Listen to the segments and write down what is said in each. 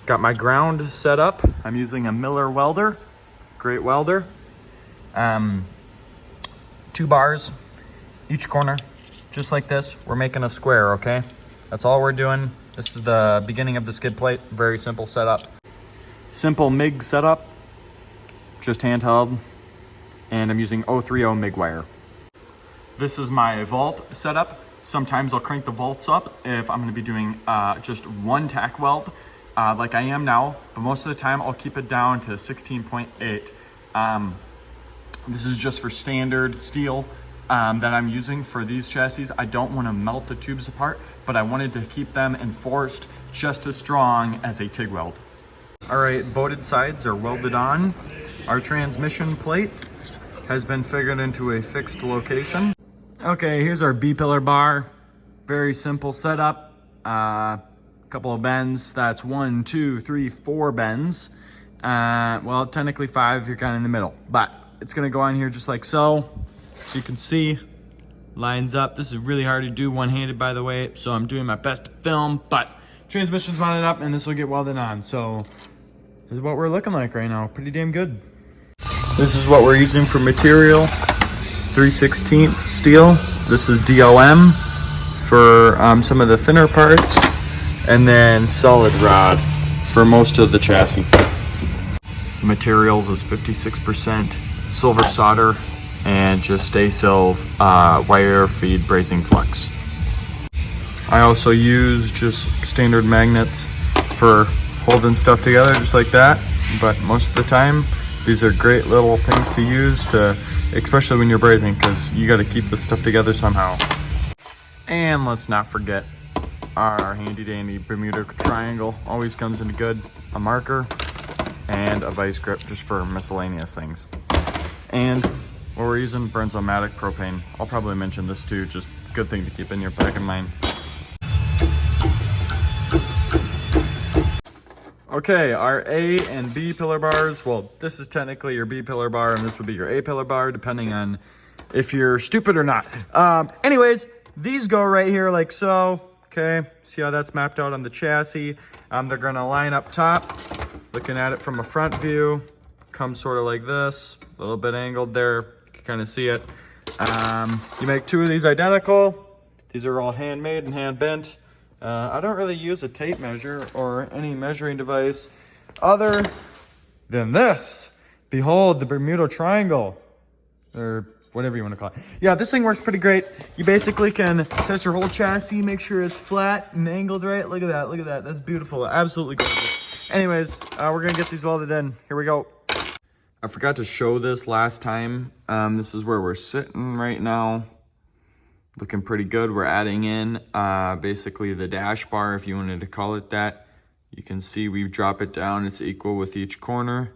Got my ground set up. I'm using a Miller welder, great welder. 2 bars each corner, just like this. We're making a square, okay? That's all we're doing. This is the beginning of the skid plate. Very simple setup. Simple MIG setup, just handheld. And I'm using 030 MIG wire. This is my vault setup. Sometimes I'll crank the vaults up if I'm gonna be doing just one tack weld, like I am now, but most of the time I'll keep it down to 16.8. This is just for standard steel that I'm using for these chassis. I don't wanna melt the tubes apart, but I wanted to keep them enforced just as strong as a TIG weld. All right, bolted sides are welded on. Our transmission plate has been figured into a fixed location. Okay, here's our B-pillar bar. Very simple setup. Couple of bends. That's 1, 2, 3, 4 bends. Well, technically 5 if you're kind of in the middle, but it's gonna go on here just like so. So you can see, lines up. This is really hard to do one-handed, by the way, so I'm doing my best to film, but transmission's mounted up and this will get welded on. So this is what we're looking like right now. Pretty damn good. This is what we're using for material. 3/16 steel. This is DOM for some of the thinner parts, and then solid rod for most of the chassis. Materials is 56% silver solder and just Stay-silv wire feed brazing flux. I also use just standard magnets for holding stuff together just like that, but most of the time these are great little things to use, especially when you're brazing, because you got to keep this stuff together somehow. And let's not forget our handy dandy Bermuda triangle. Always comes in good. A marker and a vice grip just for miscellaneous things. And what we're using, Bernzomatic propane. I'll probably mention this too, just good thing to keep in your back of mind. Okay, our A and B pillar bars. Well, this is technically your B pillar bar and this would be your A pillar bar, depending on if you're stupid or not. Anyways, these go right here like so. Okay, see how that's mapped out on the chassis. They're gonna line up top. Looking at it from a front view, comes sort of like this, a little bit angled there. You can kind of see it. You make 2 of these identical. These are all handmade and hand bent. I don't really use a tape measure or any measuring device other than this. Behold, the Bermuda triangle, or whatever you want to call it. Yeah, this thing works pretty great. You basically can test your whole chassis, make sure it's flat and angled right. Look at that, look at that. That's beautiful, absolutely gorgeous. Anyways, we're gonna get these welded in. Here we go. I forgot to show this last time. This is where we're sitting right now. Looking pretty good. We're adding in basically the dash bar, if you wanted to call it that. You can see we drop it down. It's equal with each corner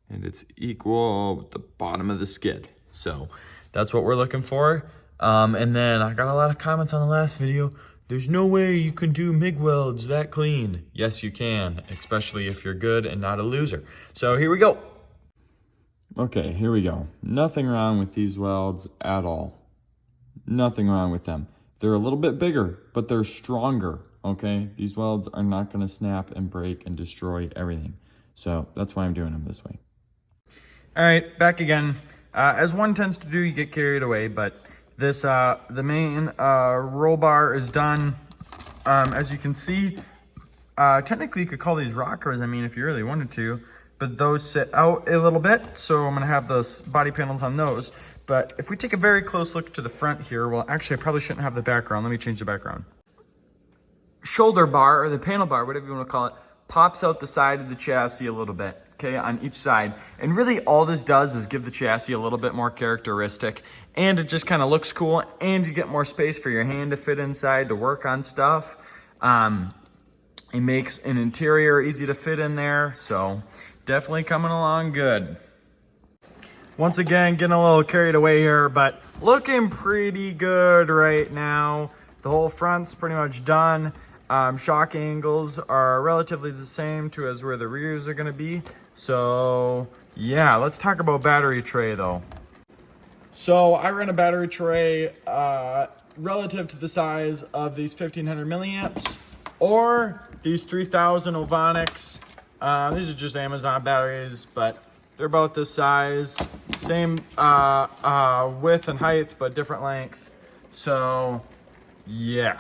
and it's equal with the bottom of the skid. So that's what we're looking for. And then I got a lot of comments on the last video. There's no way you can do MIG welds that clean. Yes, you can, especially if you're good and not a loser. So here we go. Okay, here we go. Nothing wrong with these welds at all. Nothing wrong with them. They're a little bit bigger, but they're stronger, okay? These welds are not gonna snap and break and destroy everything. So that's why I'm doing them this way. All right, back again. As one tends to do, you get carried away, but this, the main roll bar is done. As you can see, technically you could call these rockers, I mean, if you really wanted to, but those sit out a little bit, so I'm gonna have those body panels on those. But if we take a very close look to the front here, well, actually, I probably shouldn't have the background. Let me change the background. Shoulder bar, or the panel bar, whatever you want to call it, pops out the side of the chassis a little bit, okay, on each side. And really all this does is give the chassis a little bit more characteristic, and it just kind of looks cool, and you get more space for your hand to fit inside to work on stuff. It makes an interior easy to fit in there, so definitely coming along good. Once again, getting a little carried away here, but looking pretty good right now. The whole front's pretty much done. Shock angles are relatively the same to as where the rears are gonna be. So yeah, let's talk about battery tray though. So I run a battery tray relative to the size of these 1500 milliamps or these 3000 Ovonics These are just Amazon batteries, but they're about this size. Same width and height, but different length. So, yeah.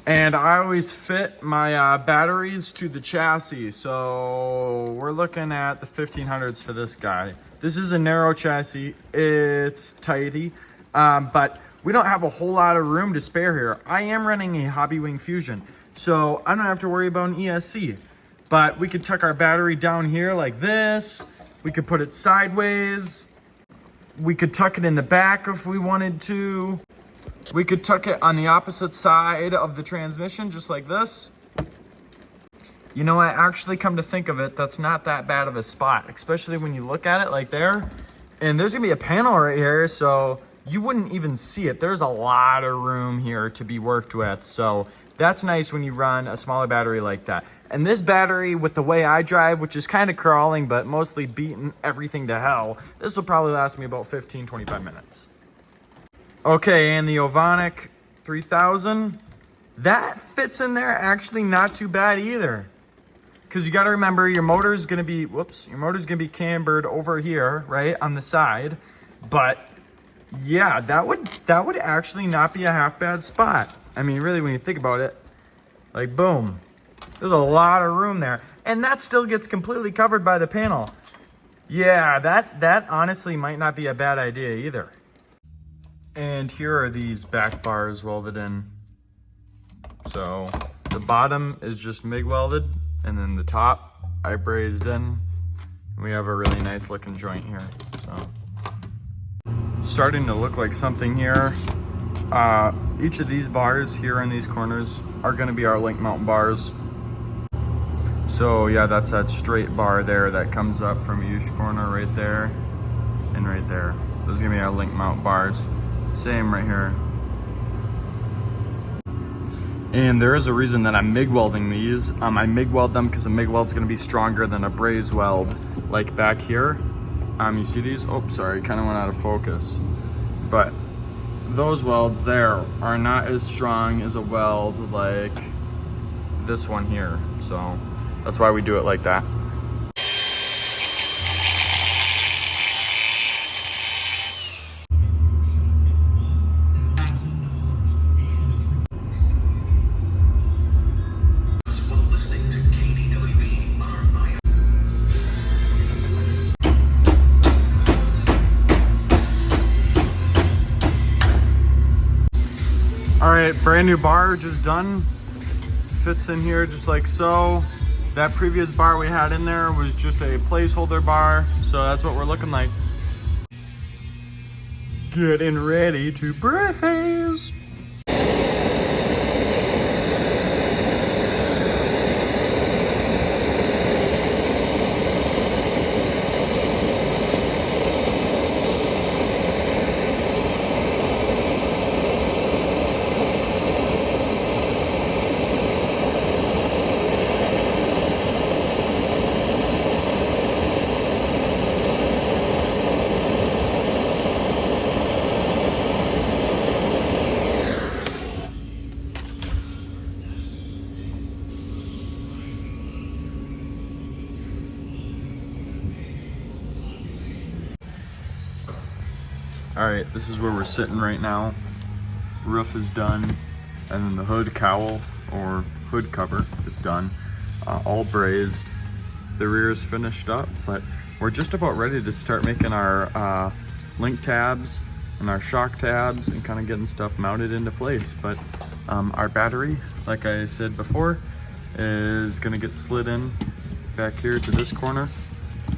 And I always fit my batteries to the chassis. So we're looking at the 1500s for this guy. This is a narrow chassis. It's tighty, but we don't have a whole lot of room to spare here. I am running a Hobby Wing Fusion, so I don't have to worry about an ESC. But we could tuck our battery down here like this. We could put it sideways. We could tuck it in the back if we wanted to. We could tuck it on the opposite side of the transmission, just like this. You know, I actually come to think of it, that's not that bad of a spot, especially when you look at it like there. And there's gonna be a panel right here, so you wouldn't even see it. There's a lot of room here to be worked with. So that's nice when you run a smaller battery like that. And this battery, with the way I drive, which is kind of crawling, but mostly beating everything to hell, this will probably last me about 15, 25 minutes. Okay, and the Ovonic 3000, that fits in there actually not too bad either. Because you got to remember, your motor is going to be, your motor's going to be cambered over here, right, on the side. But yeah, that would actually not be a half bad spot. I mean, really, when you think about it, like boom, there's a lot of room there. And that still gets completely covered by the panel. Yeah, that honestly might not be a bad idea either. And here are these back bars welded in. So the bottom is just MIG welded, and then the top I brazed in. We have a really nice looking joint here. So starting to look like something here. Each of these bars here in these corners are going to be our link mount bars. So yeah, that's that straight bar there that comes up from each corner right there and right there. Those are going to be our link mount bars. Same right here. And there is a reason that I'm MIG welding these. I MIG weld them because a MIG weld is going to be stronger than a braze weld. Like back here, you see these? Oh, sorry, kind of went out of focus. But those welds there are not as strong as a weld like this one here. So that's why we do it like that. All right, brand new bar just done. Fits in here just like so. That previous bar we had in there was just a placeholder bar, so that's what we're looking like. Getting ready to braze. All right, this is where we're sitting right now. Roof is done, and then the hood cowl or hood cover is done. All brazed. The rear is finished up, but we're just about ready to start making our link tabs and our shock tabs and kind of getting stuff mounted into place. But our battery, like I said before, is gonna get slid in back here to this corner,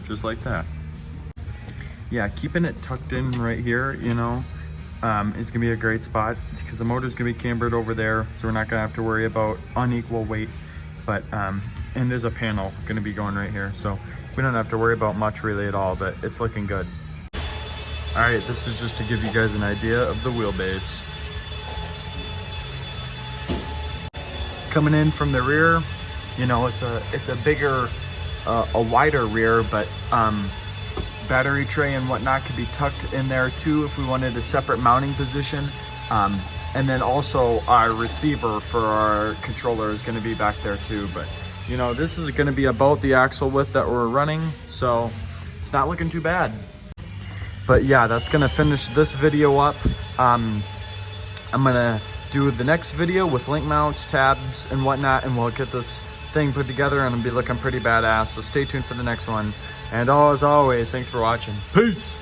just like that. Yeah, keeping it tucked in right here, you know, is gonna be a great spot because the motor's gonna be cambered over there, so we're not gonna have to worry about unequal weight. But and there's a panel gonna be going right here, so we don't have to worry about much really at all, but it's looking good. All right, this is just to give you guys an idea of the wheelbase. Coming in from the rear, you know, it's a bigger, a wider rear, but battery tray and whatnot could be tucked in there too if we wanted a separate mounting position. And then also our receiver for our controller is going to be back there too. But you know, this is gonna be about the axle width that we're running, so it's not looking too bad. But yeah, that's gonna finish this video up. I'm gonna do the next video with link mounts, tabs, and whatnot, and we'll get this thing put together and it'll be looking pretty badass. So stay tuned for the next one. And as always, thanks for watching. Peace.